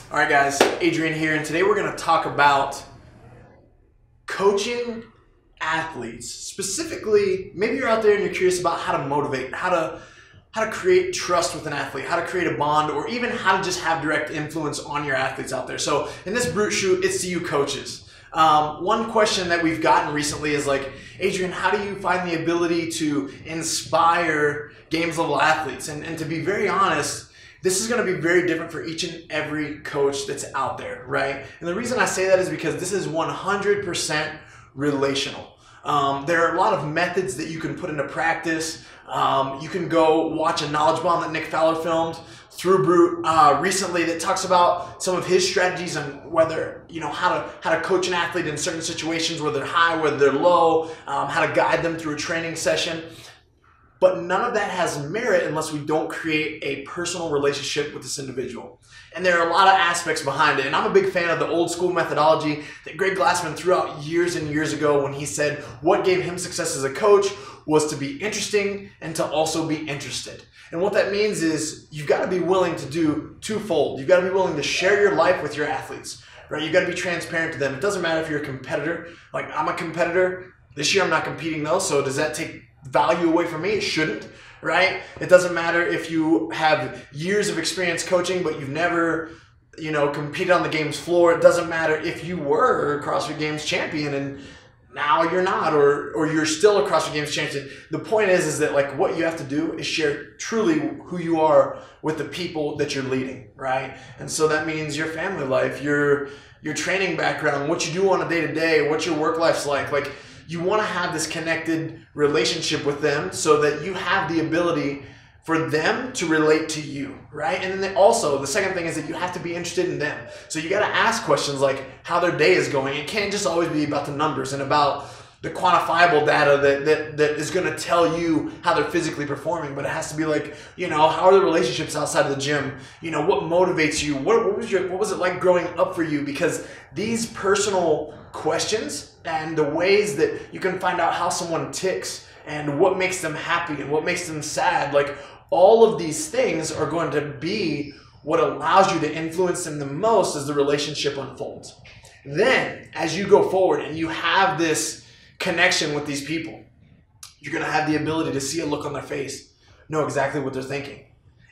All right, guys, Adrian here, and today we're going to talk about coaching athletes. Specifically, maybe you're out there and you're curious about how to motivate, how to create trust with an athlete, how to create a bond, or even how to just have direct influence on your athletes out there. So in this brute shoot, it's to you coaches. One question that we've gotten recently is like, Adrian, how do you find the ability to inspire games level athletes? And to be very honest, this is going to be very different for each and every coach that's out there, right? And the reason I say that is because this is 100% relational. There are a lot of methods that you can put into practice. You can go watch a knowledge bomb that Nick Fowler filmed through Brute recently that talks about some of his strategies on whether, how to coach an athlete in certain situations, whether they're high, whether they're low, how to guide them through a training session. But none of that has merit unless we don't create a personal relationship with this individual. And there are a lot of aspects behind it. And I'm a big fan of the old school methodology that Greg Glassman threw out years and years ago when he said what gave him success as a coach was to be interesting and to also be interested. And what that means is you've got to be willing to do twofold. You've got to be willing to share your life with your athletes, right? You've got to be transparent to them. It doesn't matter if you're a competitor. Like, I'm a competitor. This year I'm not competing though, so does that take value away from me? It shouldn't, right? It doesn't matter if you have years of experience coaching, but you've never, competed on the games floor. It doesn't matter if you were a CrossFit Games champion and now you're not, or you're still a CrossFit Games champion. The point is that like what you have to do is share truly who you are with the people that you're leading, right? And so that means your family life, your training background, what you do on a day-to-day, what your work life's like. Like, you want to have this connected relationship with them so that you have the ability for them to relate to you, right? And then also, the second thing is that you have to be interested in them. So you got to ask questions like how their day is going. It can't just always be about the numbers and about the quantifiable data that is going to tell you how they're physically performing, but it has to be like, how are the relationships outside of the gym? What motivates you? What was it like growing up for you? Because these personal questions and the ways that you can find out how someone ticks and what makes them happy and what makes them sad, like all of these things are going to be what allows you to influence them the most as the relationship unfolds. Then, as you go forward and you have this connection with these people, you're going to have the ability to see a look on their face, know exactly what they're thinking.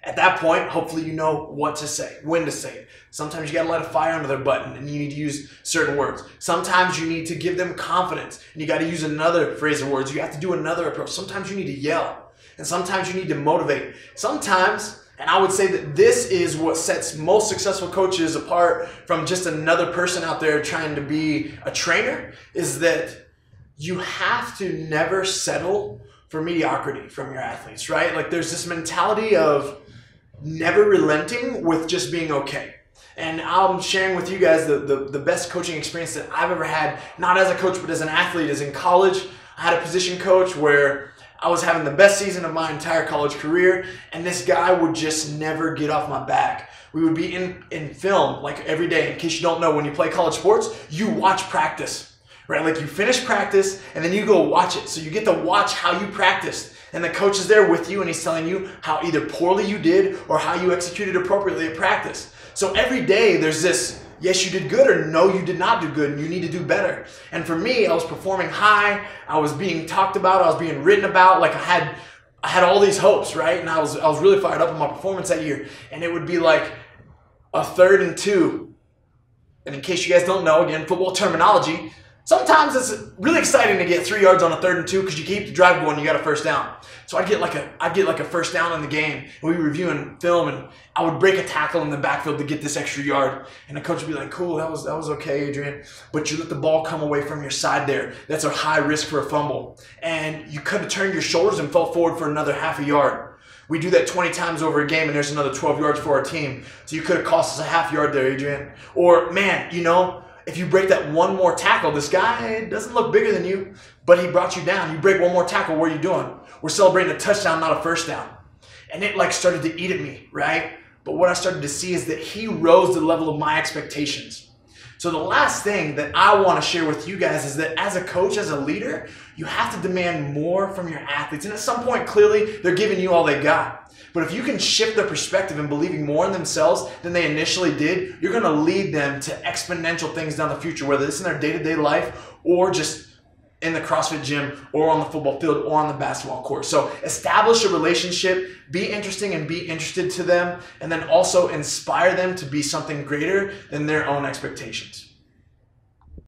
At that point, hopefully you know what to say, when to say it. Sometimes you got to let a fire under their button and you need to use certain words. Sometimes you need to give them confidence and you got to use another phrase of words. You have to do another approach. Sometimes you need to yell and sometimes you need to motivate. Sometimes, and I would say that this is what sets most successful coaches apart from just another person out there trying to be a trainer, is that you have to never settle for mediocrity from your athletes, right? Like, there's this mentality of never relenting with just being okay. And I'm sharing with you guys the best coaching experience that I've ever had, not as a coach, but as an athlete, is in college. I had a position coach where I was having the best season of my entire college career, and this guy would just never get off my back. We would be in film like every day. In case you don't know, when you play college sports, you watch practice, right? Like, you finish practice and then you go watch it. So you get to watch how you practiced. And the coach is there with you and he's telling you how either poorly you did or how you executed appropriately at practice. So every day there's this, yes, you did good, or no, you did not do good and you need to do better. And for me, I was performing high. I was being talked about. I was being written about. Like, I had all these hopes, right? And I was really fired up on my performance that year. And it would be like a 3rd and 2. And in case you guys don't know, again, football terminology, sometimes it's really exciting to get 3 yards on a 3rd and 2 because you keep the drive going, you got a first down. So I'd get like a first down in the game, and we'd be reviewing film, and I would break a tackle in the backfield to get this extra yard. And the coach would be like, cool, that was okay, Adrian. But you let the ball come away from your side there. That's a high risk for a fumble. And you could have turned your shoulders and fell forward for another half a yard. We do that 20 times over a game, and there's another 12 yards for our team. So you could have cost us a half yard there, Adrian. Or, man, if you break that one more tackle, this guy doesn't look bigger than you, but he brought you down. You break one more tackle, what are you doing? We're celebrating a touchdown, not a first down. And it started to eat at me, right? But what I started to see is that he rose to the level of my expectations. So the last thing that I want to share with you guys is that as a coach, as a leader, you have to demand more from your athletes. And at some point, clearly, they're giving you all they got. But if you can shift their perspective and believing more in themselves than they initially did, you're going to lead them to exponential things down the future, whether it's in their day-to-day life or just in the CrossFit gym or on the football field or on the basketball court. So establish a relationship, be interesting and be interested to them, and then also inspire them to be something greater than their own expectations.